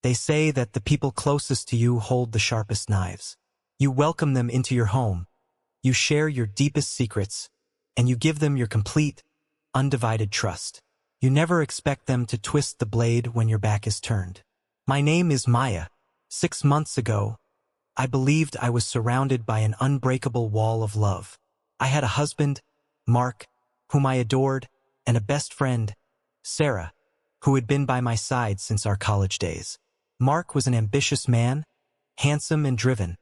They say that the people closest to you hold the sharpest knives. You welcome them into your home, you share your deepest secrets, and you give them your complete, undivided trust. You never expect them to twist the blade when your back is turned. My name is Maya. 6 months ago, I believed I was surrounded by an unbreakable wall of love. I had a husband, Mark, whom I adored, and a best friend, Sarah, who had been by my side since our college days. Mark was an ambitious man, handsome and driven,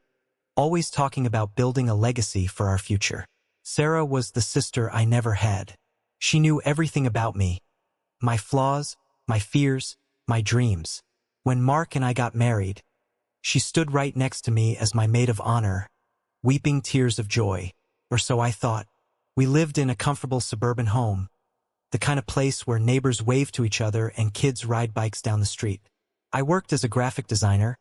always talking about building a legacy for our future. Sarah was the sister I never had. She knew everything about me, my flaws, my fears, my dreams. When Mark and I got married, she stood right next to me as my maid of honor, weeping tears of joy, or so I thought. We lived in a comfortable suburban home, the kind of place where neighbors wave to each other and kids ride bikes down the street. I worked as a graphic designer,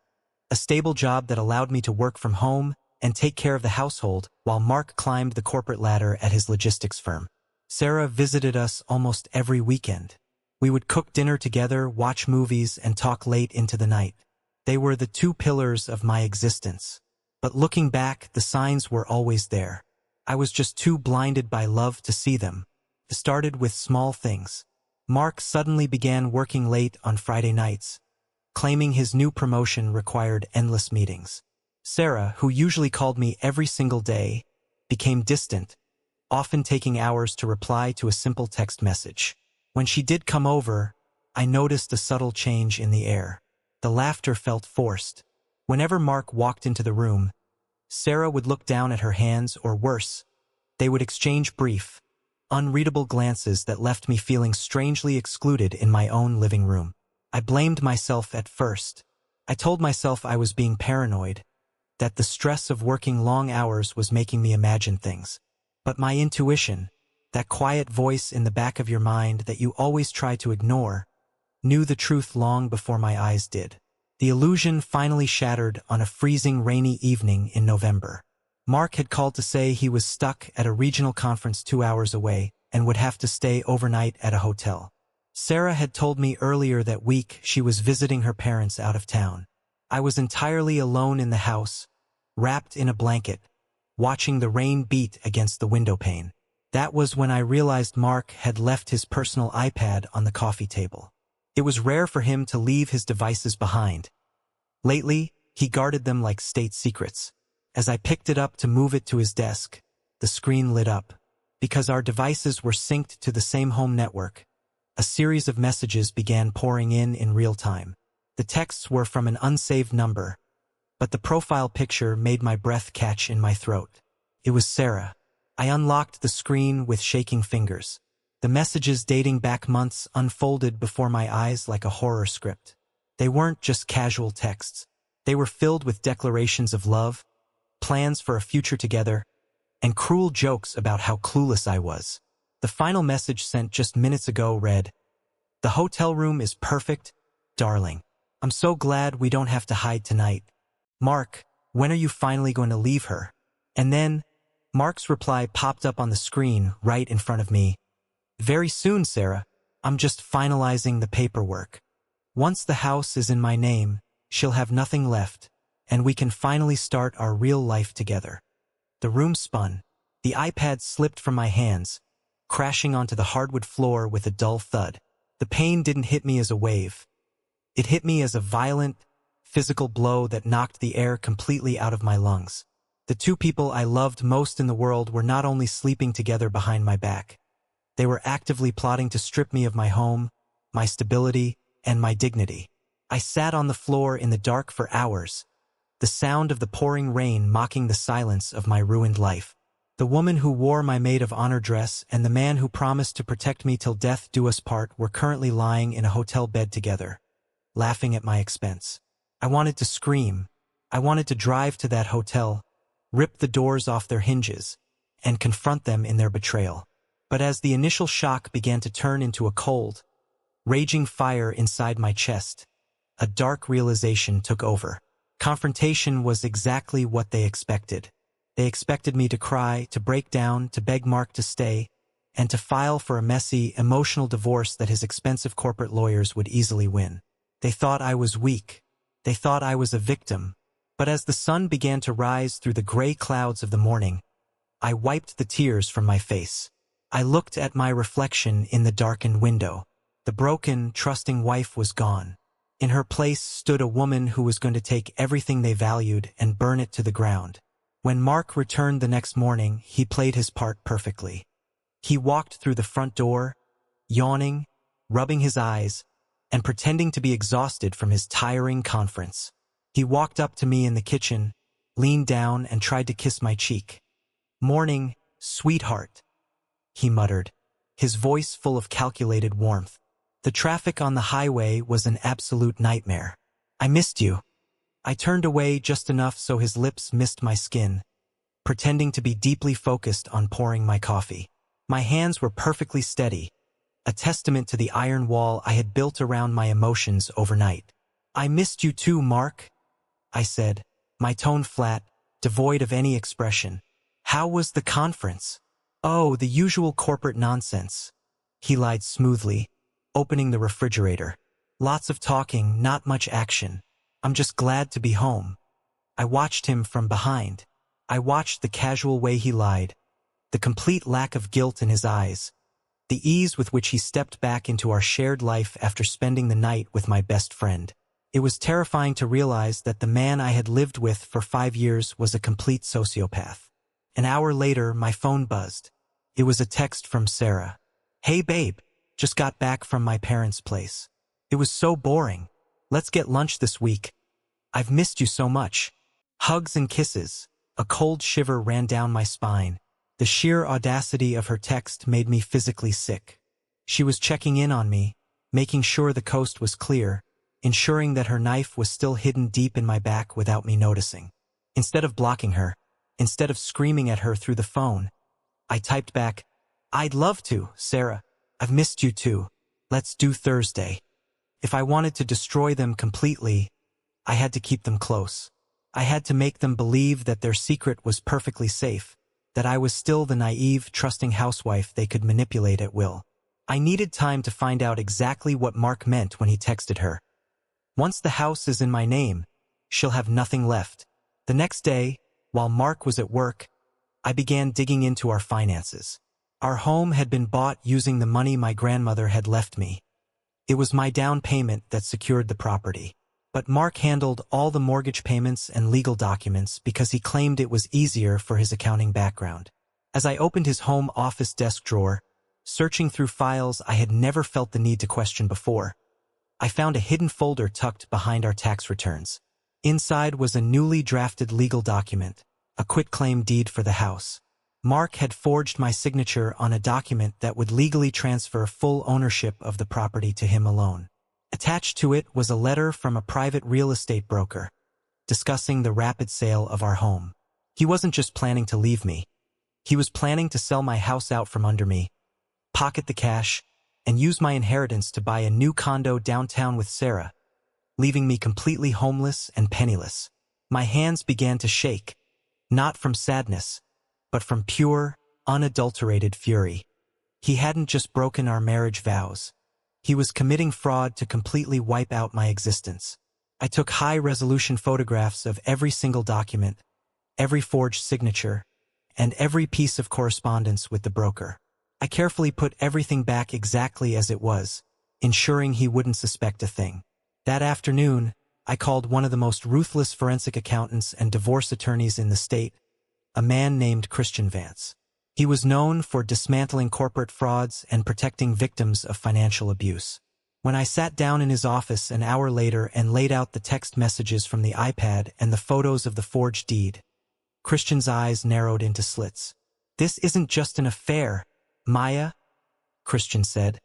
a stable job that allowed me to work from home and take care of the household while Mark climbed the corporate ladder at his logistics firm. Sarah visited us almost every weekend. We would cook dinner together, watch movies, and talk late into the night. They were the two pillars of my existence. But looking back, the signs were always there. I was just too blinded by love to see them. It started with small things. Mark suddenly began working late on Friday nights, claiming his new promotion required endless meetings. Sarah, who usually called me every single day, became distant, often taking hours to reply to a simple text message. When she did come over, I noticed a subtle change in the air. The laughter felt forced. Whenever Mark walked into the room, Sarah would look down at her hands, or worse, they would exchange brief, unreadable glances that left me feeling strangely excluded in my own living room. I blamed myself at first. I told myself I was being paranoid, that the stress of working long hours was making me imagine things. But my intuition, that quiet voice in the back of your mind that you always try to ignore, knew the truth long before my eyes did. The illusion finally shattered on a freezing rainy evening in November. Mark had called to say he was stuck at a regional conference 2 hours away and would have to stay overnight at a hotel. Sarah had told me earlier that week she was visiting her parents out of town. I was entirely alone in the house, wrapped in a blanket, watching the rain beat against the window pane. That was when I realized Mark had left his personal iPad on the coffee table. It was rare for him to leave his devices behind. Lately, he guarded them like state secrets. As I picked it up to move it to his desk, the screen lit up. Because our devices were synced to the same home network, a series of messages began pouring in real time. The texts were from an unsaved number, but the profile picture made my breath catch in my throat. It was Sarah. I unlocked the screen with shaking fingers. The messages dating back months unfolded before my eyes like a horror script. They weren't just casual texts. They were filled with declarations of love, plans for a future together, and cruel jokes about how clueless I was. The final message sent just minutes ago read, "The hotel room is perfect, darling. I'm so glad we don't have to hide tonight. Mark, when are you finally going to leave her?" And then, Mark's reply popped up on the screen right in front of me. "Very soon, Sarah. I'm just finalizing the paperwork. Once the house is in my name, she'll have nothing left, and we can finally start our real life together." The room spun. The iPad slipped from my hands, crashing onto the hardwood floor with a dull thud. The pain didn't hit me as a wave. It hit me as a violent, physical blow that knocked the air completely out of my lungs. The two people I loved most in the world were not only sleeping together behind my back, they were actively plotting to strip me of my home, my stability, and my dignity. I sat on the floor in the dark for hours, the sound of the pouring rain mocking the silence of my ruined life. The woman who wore my maid of honor dress and the man who promised to protect me till death do us part were currently lying in a hotel bed together, laughing at my expense. I wanted to scream. I wanted to drive to that hotel, rip the doors off their hinges, and confront them in their betrayal. But as the initial shock began to turn into a cold, raging fire inside my chest, a dark realization took over. Confrontation was exactly what they expected. They expected me to cry, to break down, to beg Mark to stay, and to file for a messy, emotional divorce that his expensive corporate lawyers would easily win. They thought I was weak, They thought I was a victim. But as the sun began to rise through the gray clouds of the morning, I wiped the tears from my face. I looked at my reflection in the darkened window. The broken, trusting wife was gone. In her place stood a woman who was going to take everything they valued and burn it to the ground. When Mark returned the next morning, he played his part perfectly. He walked through the front door, yawning, rubbing his eyes, and pretending to be exhausted from his tiring conference. He walked up to me in the kitchen, leaned down and tried to kiss my cheek. "Morning, sweetheart," he muttered, his voice full of calculated warmth. The traffic on the highway was an absolute nightmare. "I missed you." I turned away just enough so his lips missed my skin, pretending to be deeply focused on pouring my coffee. My hands were perfectly steady, a testament to the iron wall I had built around my emotions overnight. "I missed you too, Mark," I said, my tone flat, devoid of any expression. "How was the conference?" "Oh, the usual corporate nonsense," he lied smoothly, opening the refrigerator. "Lots of talking, not much action. I'm just glad to be home." I watched him from behind. I watched the casual way he lied, the complete lack of guilt in his eyes, the ease with which he stepped back into our shared life after spending the night with my best friend. It was terrifying to realize that the man I had lived with for 5 years was a complete sociopath. An hour later, my phone buzzed. It was a text from Sarah. "Hey babe, just got back from my parents' place. It was so boring. Let's get lunch this week. I've missed you so much." Hugs and kisses. A cold shiver ran down my spine. The sheer audacity of her text made me physically sick. She was checking in on me, making sure the coast was clear, ensuring that her knife was still hidden deep in my back without me noticing. Instead of blocking her, instead of screaming at her through the phone, I typed back, "I'd love to, Sarah. I've missed you too. Let's do Thursday." If I wanted to destroy them completely, I had to keep them close. I had to make them believe that their secret was perfectly safe, that I was still the naive, trusting housewife they could manipulate at will. I needed time to find out exactly what Mark meant when he texted her. "Once the house is in my name, she'll have nothing left." The next day, while Mark was at work, I began digging into our finances. Our home had been bought using the money my grandmother had left me. It was my down payment that secured the property. But Mark handled all the mortgage payments and legal documents because he claimed it was easier for his accounting background. As I opened his home office desk drawer, searching through files I had never felt the need to question before, I found a hidden folder tucked behind our tax returns. Inside was a newly drafted legal document, a quitclaim deed for the house. Mark had forged my signature on a document that would legally transfer full ownership of the property to him alone. Attached to it was a letter from a private real estate broker, discussing the rapid sale of our home. He wasn't just planning to leave me. He was planning to sell my house out from under me, pocket the cash, and use my inheritance to buy a new condo downtown with Sarah, leaving me completely homeless and penniless. My hands began to shake, not from sadness, but from pure, unadulterated fury. He hadn't just broken our marriage vows. He was committing fraud to completely wipe out my existence. I took high-resolution photographs of every single document, every forged signature, and every piece of correspondence with the broker. I carefully put everything back exactly as it was, ensuring he wouldn't suspect a thing. That afternoon, I called one of the most ruthless forensic accountants and divorce attorneys in the state, a man named Christian Vance. He was known for dismantling corporate frauds and protecting victims of financial abuse. When I sat down in his office an hour later and laid out the text messages from the iPad and the photos of the forged deed, Christian's eyes narrowed into slits. "This isn't just an affair, Maya," Christian said,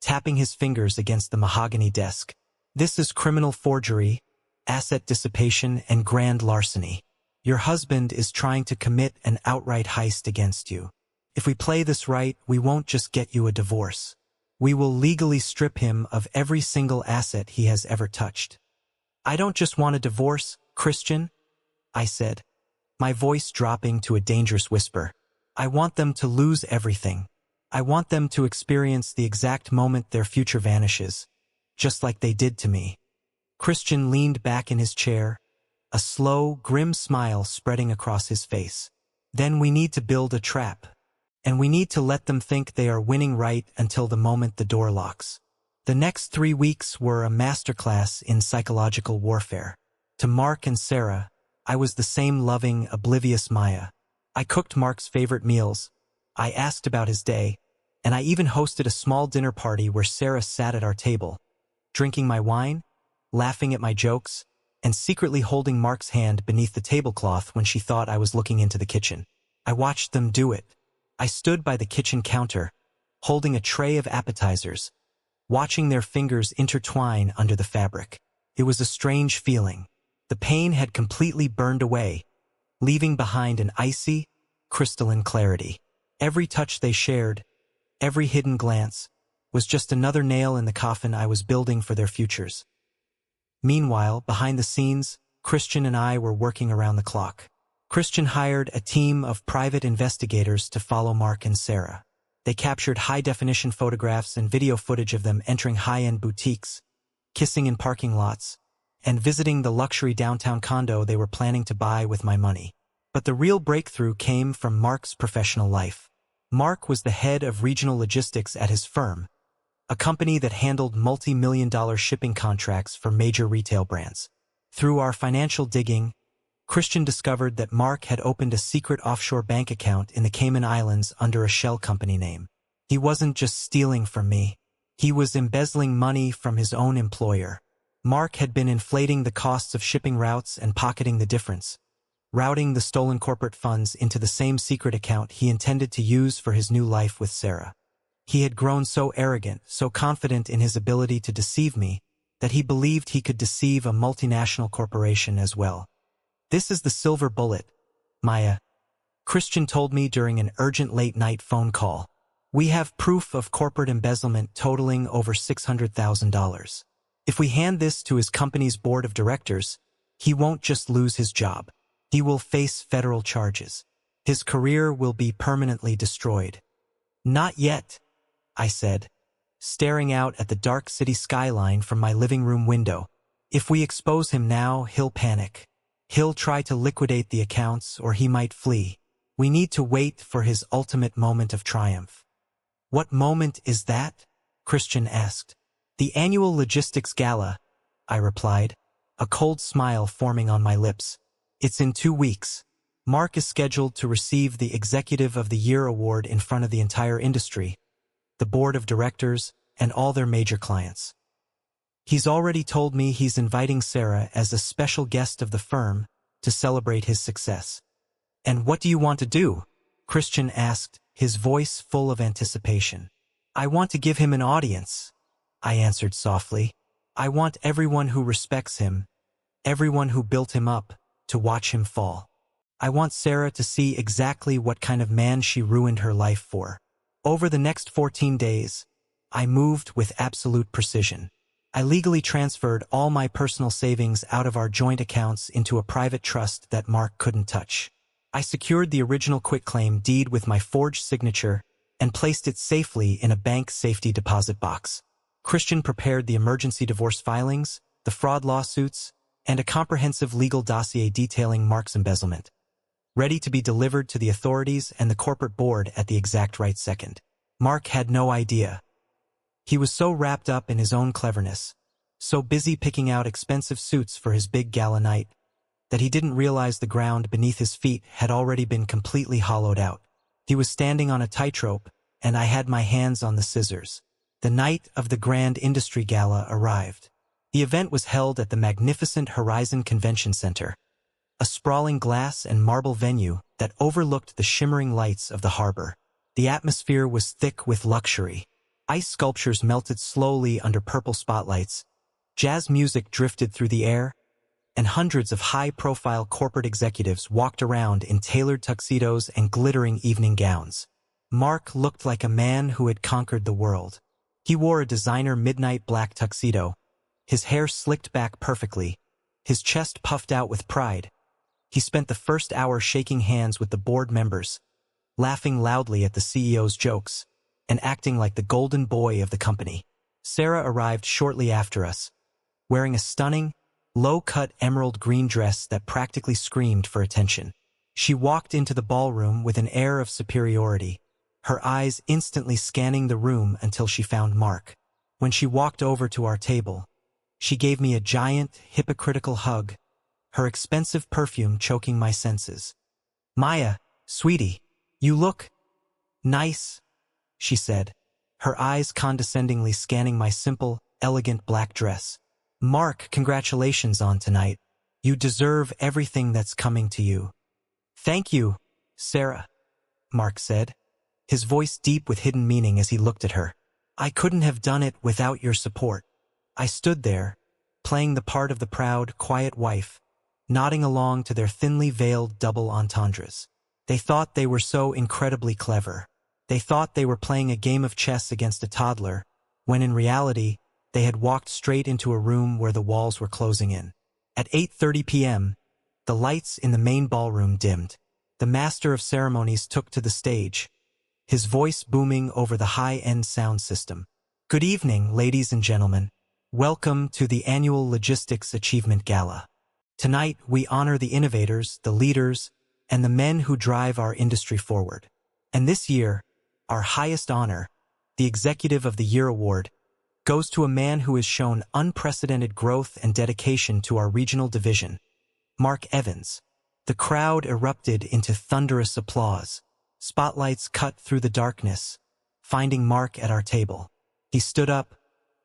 tapping his fingers against the mahogany desk. "This is criminal forgery, asset dissipation, and grand larceny. Your husband is trying to commit an outright heist against you. If we play this right, we won't just get you a divorce. We will legally strip him of every single asset he has ever touched." "I don't just want a divorce, Christian," I said, my voice dropping to a dangerous whisper. "I want them to lose everything. I want them to experience the exact moment their future vanishes, just like they did to me." Christian leaned back in his chair, a slow, grim smile spreading across his face. Then we need to build a trap. And we need to let them think they are winning right until the moment the door locks. The next 3 weeks were a masterclass in psychological warfare. To Mark and Sarah, I was the same loving, oblivious Maya. I cooked Mark's favorite meals, I asked about his day, and I even hosted a small dinner party where Sarah sat at our table, drinking my wine, laughing at my jokes, and secretly holding Mark's hand beneath the tablecloth when she thought I was looking into the kitchen. I watched them do it. I stood by the kitchen counter, holding a tray of appetizers, watching their fingers intertwine under the fabric. It was a strange feeling. The pain had completely burned away, leaving behind an icy, crystalline clarity. Every touch they shared, every hidden glance, was just another nail in the coffin I was building for their futures. Meanwhile, behind the scenes, Christian and I were working around the clock. Christian hired a team of private investigators to follow Mark and Sarah. They captured high-definition photographs and video footage of them entering high-end boutiques, kissing in parking lots, and visiting the luxury downtown condo they were planning to buy with my money. But the real breakthrough came from Mark's professional life. Mark was the head of regional logistics at his firm, a company that handled multi-million-dollar shipping contracts for major retail brands. Through our financial digging, Christian discovered that Mark had opened a secret offshore bank account in the Cayman Islands under a shell company name. He wasn't just stealing from me. He was embezzling money from his own employer. Mark had been inflating the costs of shipping routes and pocketing the difference, routing the stolen corporate funds into the same secret account he intended to use for his new life with Sarah. He had grown so arrogant, so confident in his ability to deceive me, that he believed he could deceive a multinational corporation as well. "This is the silver bullet, Maya," Christian told me during an urgent late-night phone call. "We have proof of corporate embezzlement totaling over $600,000. If we hand this to his company's board of directors, he won't just lose his job. He will face federal charges. His career will be permanently destroyed." "Not yet," I said, staring out at the dark city skyline from my living room window. "If we expose him now, he'll panic. He'll try to liquidate the accounts, or he might flee. We need to wait for his ultimate moment of triumph." "What moment is that?" Christian asked. "The annual logistics gala," I replied, a cold smile forming on my lips. "It's in 2 weeks. Mark is scheduled to receive the Executive of the Year award in front of the entire industry, the board of directors, and all their major clients. He's already told me he's inviting Sarah as a special guest of the firm to celebrate his success." "And what do you want to do?" Christian asked, his voice full of anticipation. "I want to give him an audience," I answered softly. "I want everyone who respects him, everyone who built him up, to watch him fall. I want Sarah to see exactly what kind of man she ruined her life for." Over the next 14 days, I moved with absolute precision. I legally transferred all my personal savings out of our joint accounts into a private trust that Mark couldn't touch. I secured the original quitclaim deed with my forged signature and placed it safely in a bank safety deposit box. Christian prepared the emergency divorce filings, the fraud lawsuits, and a comprehensive legal dossier detailing Mark's embezzlement, ready to be delivered to the authorities and the corporate board at the exact right second. Mark had no idea. He was so wrapped up in his own cleverness, so busy picking out expensive suits for his big gala night, that he didn't realize the ground beneath his feet had already been completely hollowed out. He was standing on a tightrope, and I had my hands on the scissors. The night of the Grand Industry Gala arrived. The event was held at the magnificent Horizon Convention Center, a sprawling glass and marble venue that overlooked the shimmering lights of the harbor. The atmosphere was thick with luxury. Ice sculptures melted slowly under purple spotlights, jazz music drifted through the air, and hundreds of high-profile corporate executives walked around in tailored tuxedos and glittering evening gowns. Mark looked like a man who had conquered the world. He wore a designer midnight black tuxedo, his hair slicked back perfectly, his chest puffed out with pride. He spent the first hour shaking hands with the board members, laughing loudly at the CEO's jokes, and acting like the golden boy of the company. Sarah arrived shortly after us, wearing a stunning, low-cut emerald green dress that practically screamed for attention. She walked into the ballroom with an air of superiority, her eyes instantly scanning the room until she found Mark. When she walked over to our table, she gave me a giant, hypocritical hug, her expensive perfume choking my senses. "Maya, sweetie, you look nice," she said, her eyes condescendingly scanning my simple, elegant black dress. "Mark, congratulations on tonight. You deserve everything that's coming to you." "Thank you, Sarah," Mark said, his voice deep with hidden meaning as he looked at her. "I couldn't have done it without your support." I stood there, playing the part of the proud, quiet wife, nodding along to their thinly veiled double entendres. They thought they were so incredibly clever. They thought they were playing a game of chess against a toddler, when in reality, they had walked straight into a room where the walls were closing in. At 8:30 p.m., the lights in the main ballroom dimmed. The master of ceremonies took to the stage, his voice booming over the high-end sound system. "Good evening, ladies and gentlemen. Welcome to the annual Logistics Achievement Gala. Tonight, we honor the innovators, the leaders, and the men who drive our industry forward. And this year, our highest honor, the Executive of the Year Award, goes to a man who has shown unprecedented growth and dedication to our regional division, Mark Evans." The crowd erupted into thunderous applause. Spotlights cut through the darkness, finding Mark at our table. He stood up,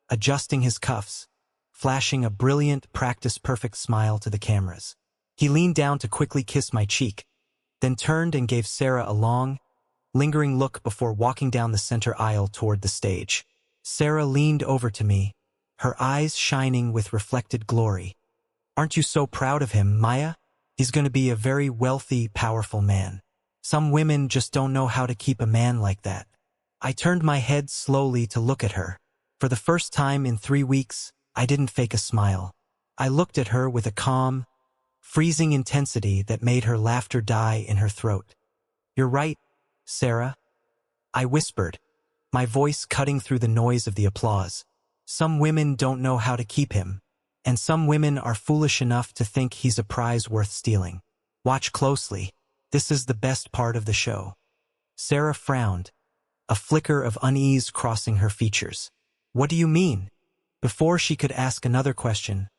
adjusting his cuffs, flashing a brilliant, practice-perfect smile to the cameras. He leaned down to quickly kiss my cheek, then turned and gave Sarah a long, lingering look before walking down the center aisle toward the stage. Sarah leaned over to me, her eyes shining with reflected glory. "Aren't you so proud of him, Maya? He's going to be a very wealthy, powerful man. Some women just don't know how to keep a man like that." I turned my head slowly to look at her. For the first time in 3 weeks, I didn't fake a smile. I looked at her with a calm, freezing intensity that made her laughter die in her throat. "You're right, Sarah," I whispered, my voice cutting through the noise of the applause. "Some women don't know how to keep him, and some women are foolish enough to think he's a prize worth stealing. Watch closely. This is the best part of the show." Sarah frowned, a flicker of unease crossing her features. "What do you mean?" Before she could ask another question,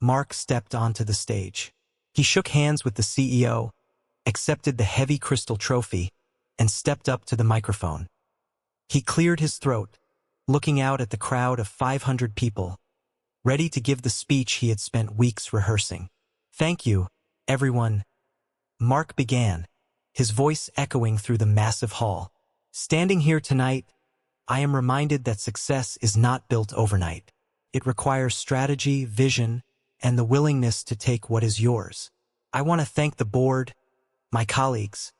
Mark stepped onto the stage. He shook hands with the CEO, accepted the heavy crystal trophy, and stepped up to the microphone. He cleared his throat, looking out at the crowd of 500 people, ready to give the speech he had spent weeks rehearsing. "Thank you, everyone," Mark began, his voice echoing through the massive hall. "Standing here tonight, I am reminded that success is not built overnight. It requires strategy, vision, and the willingness to take what is yours. I want to thank the board, my colleagues,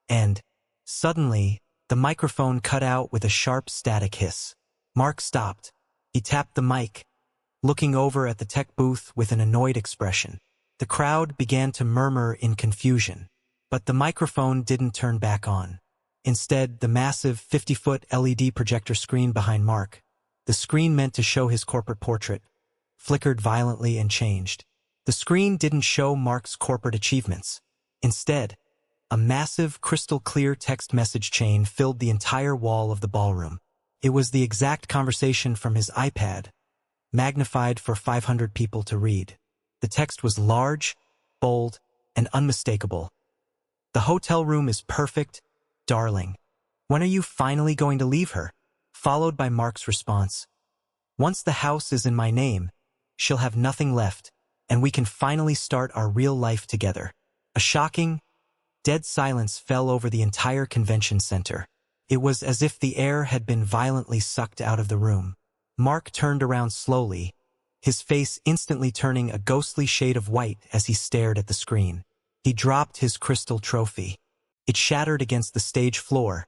and..." Suddenly, the microphone cut out with a sharp static hiss. Mark stopped. He tapped the mic, looking over at the tech booth with an annoyed expression. The crowd began to murmur in confusion, but the microphone didn't turn back on. Instead, the massive 50-foot LED projector screen behind Mark, the screen meant to show his corporate portrait, flickered violently and changed. The screen didn't show Mark's corporate achievements. Instead, a massive, crystal-clear text message chain filled the entire wall of the ballroom. It was the exact conversation from his iPad, magnified for 500 people to read. The text was large, bold, and unmistakable. "The hotel room is perfect, darling. When are you finally going to leave her?" Followed by Mark's response. "Once the house is in my name, she'll have nothing left, and we can finally start our real life together." A shocking, dead silence fell over the entire convention center. It was as if the air had been violently sucked out of the room. Mark turned around slowly, his face instantly turning a ghostly shade of white as he stared at the screen. He dropped his crystal trophy. It shattered against the stage floor,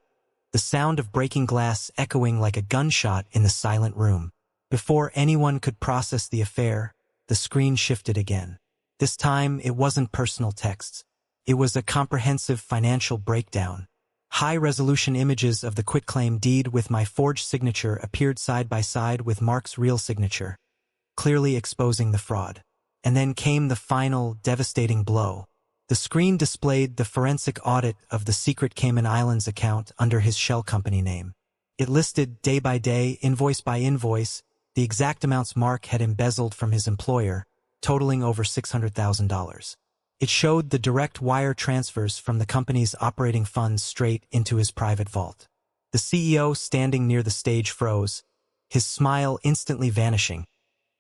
the sound of breaking glass echoing like a gunshot in the silent room. Before anyone could process the affair, the screen shifted again. This time, it wasn't personal texts. It was a comprehensive financial breakdown. High-resolution images of the quitclaim deed with my forged signature appeared side by side with Mark's real signature. clearly exposing the fraud. And then came the final, devastating blow. The screen displayed the forensic audit of the secret Cayman Islands account under his shell company name. It listed, day by day, invoice by invoice, the exact amounts Mark had embezzled from his employer, totaling over $600,000. It showed the direct wire transfers from the company's operating funds straight into his private vault. The CEO standing near the stage froze, his smile instantly vanishing,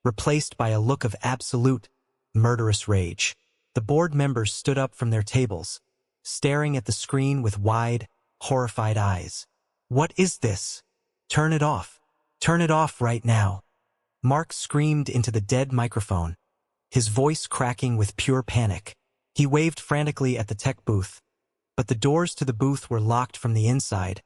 replaced by a look of absolute, murderous rage. The board members stood up from their tables, staring at the screen with wide, horrified eyes. "What is this? Turn it off. Turn it off right now." Mark screamed into the dead microphone, his voice cracking with pure panic. He waved frantically at the tech booth, but the doors to the booth were locked from the inside,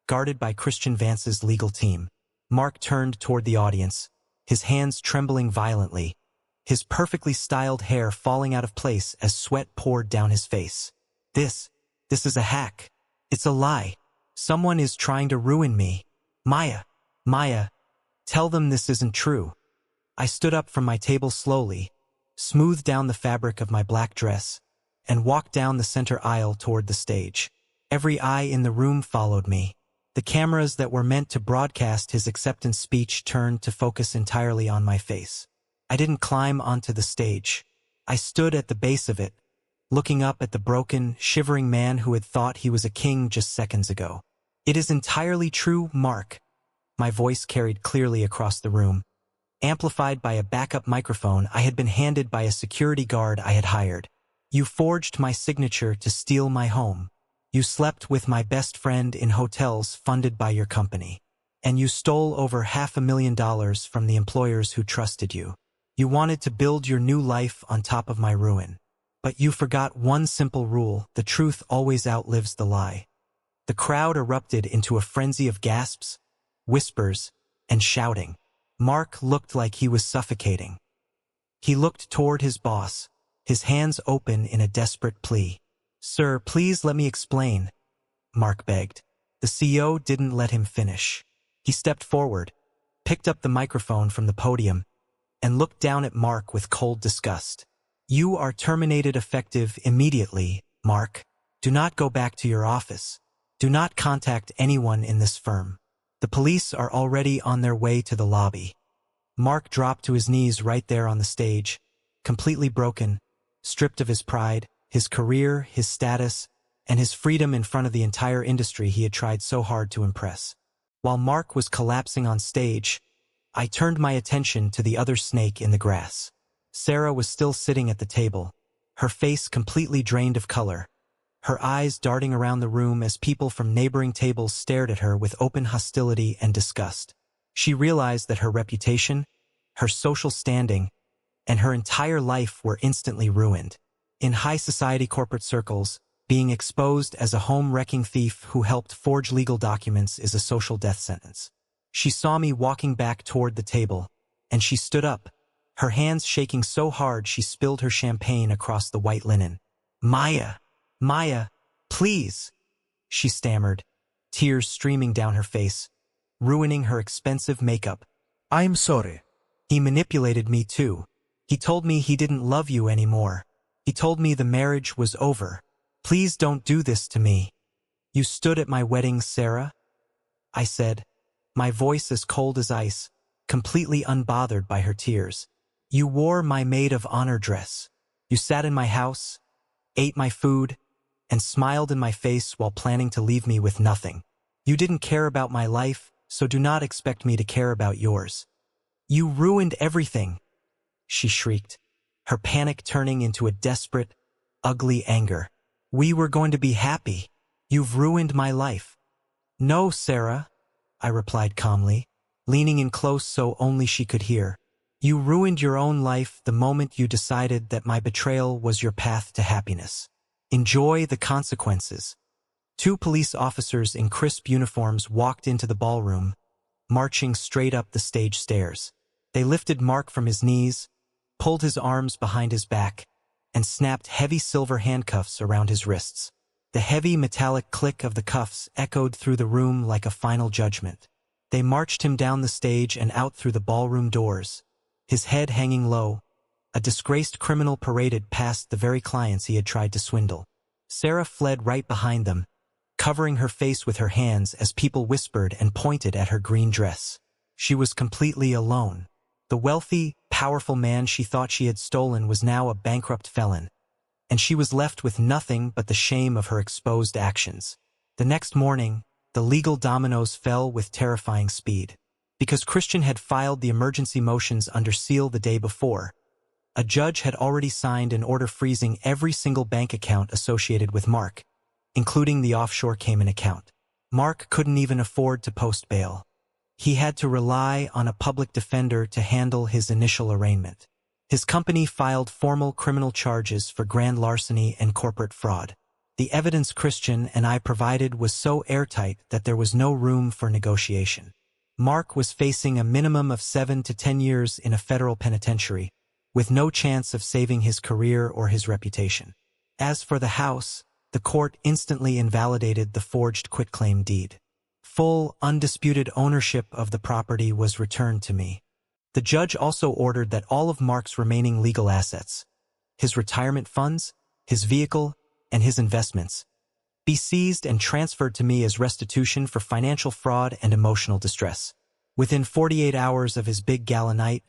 guarded by Christian Vance's legal team. Mark turned toward the audience, his hands trembling violently, his perfectly styled hair falling out of place as sweat poured down his face. This is a hack. It's a lie. Someone is trying to ruin me. Maya, tell them this isn't true." I stood up from my table slowly, smoothed down the fabric of my black dress, and walked down the center aisle toward the stage. Every eye in the room followed me. The cameras that were meant to broadcast his acceptance speech turned to focus entirely on my face. I didn't climb onto the stage. I stood at the base of it, looking up at the broken, shivering man who had thought he was a king just seconds ago. "It is entirely true, Mark." My voice carried clearly across the room, amplified by a backup microphone I had been handed by a security guard I had hired. "You forged my signature to steal my home. You slept with my best friend in hotels funded by your company. And you stole over $500,000 from the employers who trusted you. You wanted to build your new life on top of my ruin. But you forgot one simple rule: the truth always outlives the lie." The crowd erupted into a frenzy of gasps, whispers, and shouting. Mark looked like he was suffocating. He looked toward his boss, his hands open in a desperate plea. "Sir, please let me explain," Mark begged. The CEO didn't let him finish. He stepped forward, picked up the microphone from the podium, and looked down at Mark with cold disgust. "You are terminated effective immediately, Mark. Do not go back to your office. Do not contact anyone in this firm. The police are already on their way to the lobby." Mark dropped to his knees right there on the stage, completely broken, stripped of his pride, his career, his status, and his freedom in front of the entire industry he had tried so hard to impress. While Mark was collapsing on stage, I turned my attention to the other snake in the grass. Sarah was still sitting at the table, her face completely drained of color, her eyes darting around the room as people from neighboring tables stared at her with open hostility and disgust. She realized that her reputation, her social standing, and her entire life were instantly ruined. In high society corporate circles, being exposed as a home-wrecking thief who helped forge legal documents is a social death sentence. She saw me walking back toward the table, and she stood up, her hands shaking so hard she spilled her champagne across the white linen. Maya, please," she stammered, tears streaming down her face, ruining her expensive makeup. "I'm sorry." "He manipulated me too. He told me he didn't love you anymore. He told me the marriage was over. Please don't do this to me." "You stood at my wedding, Sarah?" I said, my voice as cold as ice, completely unbothered by her tears. "You wore my maid of honor dress. You sat in my house, ate my food, and smiled in my face while planning to leave me with nothing. You didn't care about my life, so do not expect me to care about yours. You ruined everything," she shrieked, her panic turning into a desperate, ugly anger. "We were going to be happy. You've ruined my life." "No, Sarah," I replied calmly, leaning in close so only she could hear. "You ruined your own life the moment you decided that my betrayal was your path to happiness. Enjoy the consequences." Two police officers in crisp uniforms walked into the ballroom, marching straight up the stage stairs. They lifted Mark from his knees, pulled his arms behind his back, and snapped heavy silver handcuffs around his wrists. The heavy metallic click of the cuffs echoed through the room like a final judgment. They marched him down the stage and out through the ballroom doors, his head hanging low. A disgraced criminal paraded past the very clients he had tried to swindle. Sarah fled right behind them, covering her face with her hands as people whispered and pointed at her green dress. She was completely alone. The wealthy, powerful man she thought she had stolen was now a bankrupt felon, and she was left with nothing but the shame of her exposed actions. The next morning, the legal dominoes fell with terrifying speed. Because Christian had filed the emergency motions under seal the day before, a judge had already signed an order freezing every single bank account associated with Mark, including the offshore Cayman account. Mark couldn't even afford to post bail. He had to rely on a public defender to handle his initial arraignment. His company filed formal criminal charges for grand larceny and corporate fraud. The evidence Christian and I provided was so airtight that there was no room for negotiation. Mark was facing a minimum of 7 to 10 years in a federal penitentiary, with no chance of saving his career or his reputation. As for the house, the court instantly invalidated the forged quitclaim deed. Full, undisputed ownership of the property was returned to me. The judge also ordered that all of Mark's remaining legal assets, his retirement funds, his vehicle, and his investments, be seized and transferred to me as restitution for financial fraud and emotional distress. Within 48 hours of his big gala night,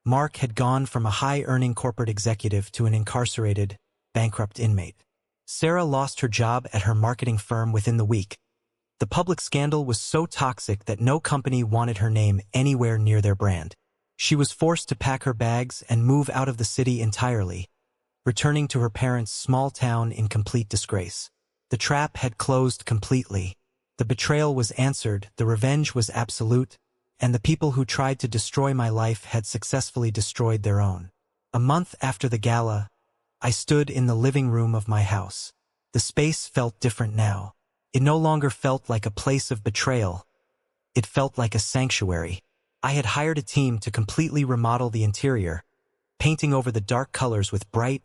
Mark had gone from a high-earning corporate executive to an incarcerated, bankrupt inmate. Sarah lost her job at her marketing firm within the week. The public scandal was so toxic that no company wanted her name anywhere near their brand. She was forced to pack her bags and move out of the city entirely, returning to her parents' small town in complete disgrace. The trap had closed completely. The betrayal was answered, the revenge was absolute, and the people who tried to destroy my life had successfully destroyed their own. A month after the gala, I stood in the living room of my house. The space felt different now. It no longer felt like a place of betrayal. It felt like a sanctuary. I had hired a team to completely remodel the interior, painting over the dark colors with bright,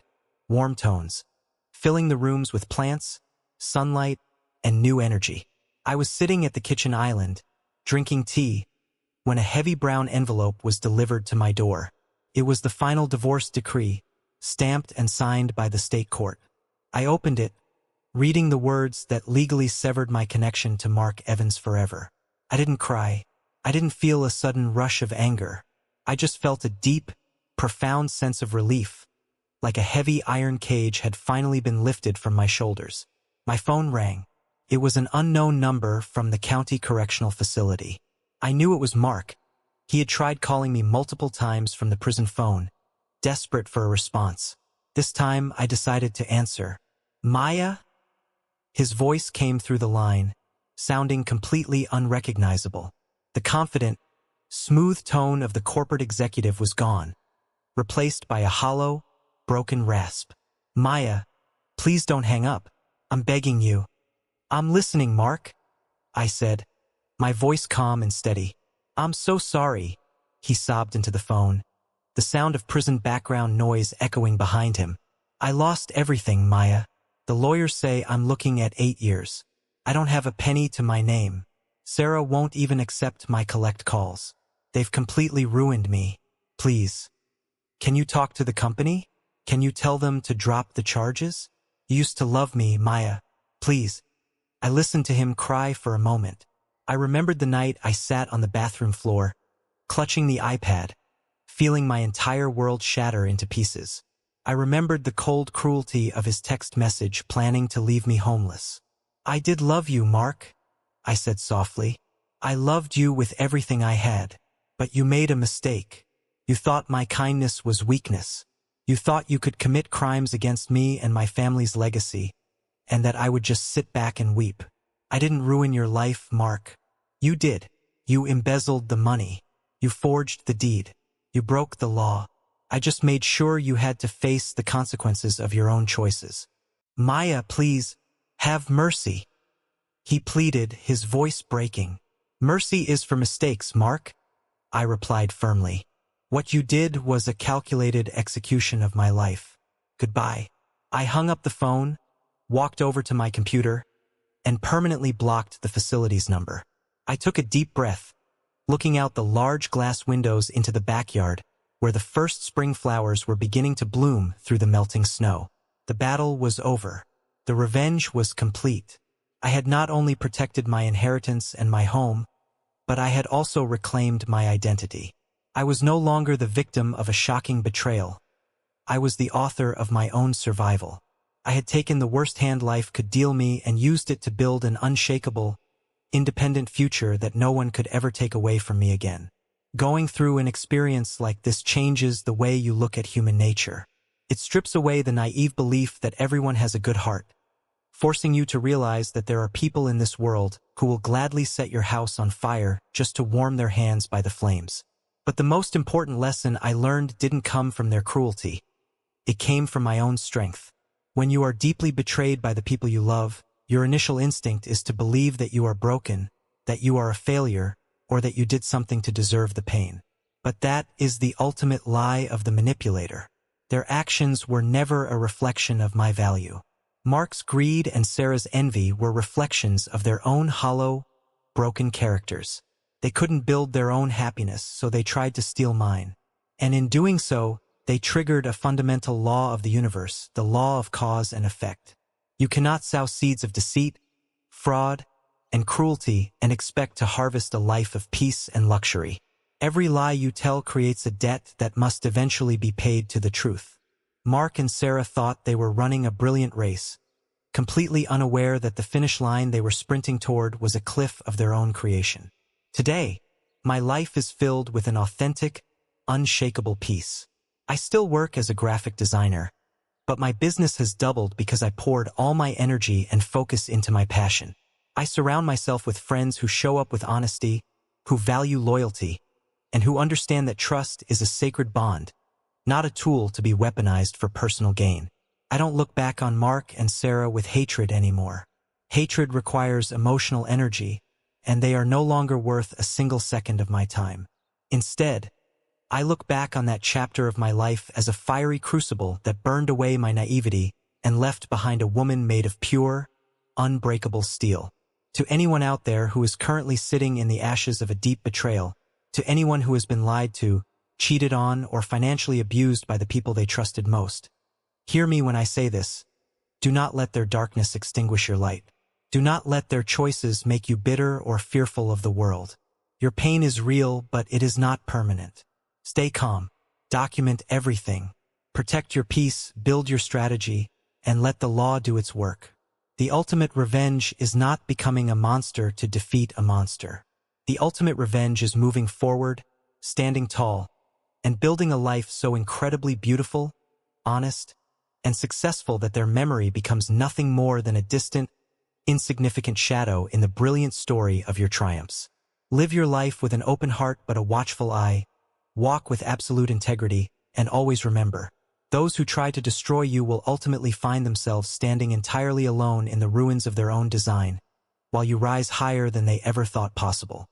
warm tones, filling the rooms with plants, sunlight, and new energy. I was sitting at the kitchen island, drinking tea, when a heavy brown envelope was delivered to my door. It was the final divorce decree, stamped and signed by the state court. I opened it, reading the words that legally severed my connection to Mark Evans forever. I didn't cry. I didn't feel a sudden rush of anger. I just felt a deep, profound sense of relief, like a heavy iron cage had finally been lifted from my shoulders. My phone rang. It was an unknown number from the county correctional facility. I knew it was Mark. He had tried calling me multiple times from the prison phone, desperate for a response. This time, I decided to answer. "Maya?" His voice came through the line, sounding completely unrecognizable. The confident, smooth tone of the corporate executive was gone, replaced by a hollow, broken rasp. "Maya, please don't hang up. I'm begging you." "I'm listening, Mark," I said, my voice calm and steady. "I'm so sorry," he sobbed into the phone, the sound of prison background noise echoing behind him. "I lost everything, Maya. The lawyers say I'm looking at 8 years. I don't have a penny to my name. Sarah won't even accept my collect calls. They've completely ruined me. Please. Can you talk to the company? Can you tell them to drop the charges? You used to love me, Maya. Please." I listened to him cry for a moment. I remembered the night I sat on the bathroom floor, clutching the iPad, feeling my entire world shatter into pieces. I remembered the cold cruelty of his text message planning to leave me homeless. "I did love you, Mark," I said softly. "I loved you with everything I had. But you made a mistake. You thought my kindness was weakness. You thought you could commit crimes against me and my family's legacy, and that I would just sit back and weep. I didn't ruin your life, Mark. You did. You embezzled the money. You forged the deed. You broke the law. I just made sure you had to face the consequences of your own choices. Maya, please, have mercy." He pleaded, his voice breaking. "Mercy is for mistakes, Mark," I replied firmly. "What you did was a calculated execution of my life. Goodbye." I hung up the phone, walked over to my computer, and permanently blocked the facility's number. I took a deep breath, looking out the large glass windows into the backyard, where the first spring flowers were beginning to bloom through the melting snow. The battle was over. The revenge was complete. I had not only protected my inheritance and my home, but I had also reclaimed my identity. I was no longer the victim of a shocking betrayal. I was the author of my own survival. I had taken the worst hand life could deal me and used it to build an unshakable, independent future that no one could ever take away from me again. Going through an experience like this changes the way you look at human nature. It strips away the naive belief that everyone has a good heart, forcing you to realize that there are people in this world who will gladly set your house on fire just to warm their hands by the flames. But the most important lesson I learned didn't come from their cruelty. It came from my own strength. When you are deeply betrayed by the people you love, your initial instinct is to believe that you are broken, that you are a failure, or that you did something to deserve the pain. But that is the ultimate lie of the manipulator. Their actions were never a reflection of my value. Mark's greed and Sarah's envy were reflections of their own hollow, broken characters. They couldn't build their own happiness, so they tried to steal mine. And in doing so, they triggered a fundamental law of the universe, the law of cause and effect. You cannot sow seeds of deceit, fraud, and cruelty and expect to harvest a life of peace and luxury. Every lie you tell creates a debt that must eventually be paid to the truth. Mark and Sarah thought they were running a brilliant race, completely unaware that the finish line they were sprinting toward was a cliff of their own creation. Today, my life is filled with an authentic, unshakable peace. I still work as a graphic designer, but my business has doubled because I poured all my energy and focus into my passion. I surround myself with friends who show up with honesty, who value loyalty, and who understand that trust is a sacred bond, not a tool to be weaponized for personal gain. I don't look back on Mark and Sarah with hatred anymore. Hatred requires emotional energy, and they are no longer worth a single second of my time. Instead, I look back on that chapter of my life as a fiery crucible that burned away my naivety and left behind a woman made of pure, unbreakable steel. To anyone out there who is currently sitting in the ashes of a deep betrayal, to anyone who has been lied to, cheated on, or financially abused by the people they trusted most, hear me when I say this. Do not let their darkness extinguish your light. Do not let their choices make you bitter or fearful of the world. Your pain is real, but it is not permanent. Stay calm. Document everything. Protect your peace, build your strategy, and let the law do its work. The ultimate revenge is not becoming a monster to defeat a monster. The ultimate revenge is moving forward, standing tall, and building a life so incredibly beautiful, honest, and successful that their memory becomes nothing more than a distant, insignificant shadow in the brilliant story of your triumphs. Live your life with an open heart but a watchful eye. Walk with absolute integrity, and always remember, those who try to destroy you will ultimately find themselves standing entirely alone in the ruins of their own design, while you rise higher than they ever thought possible.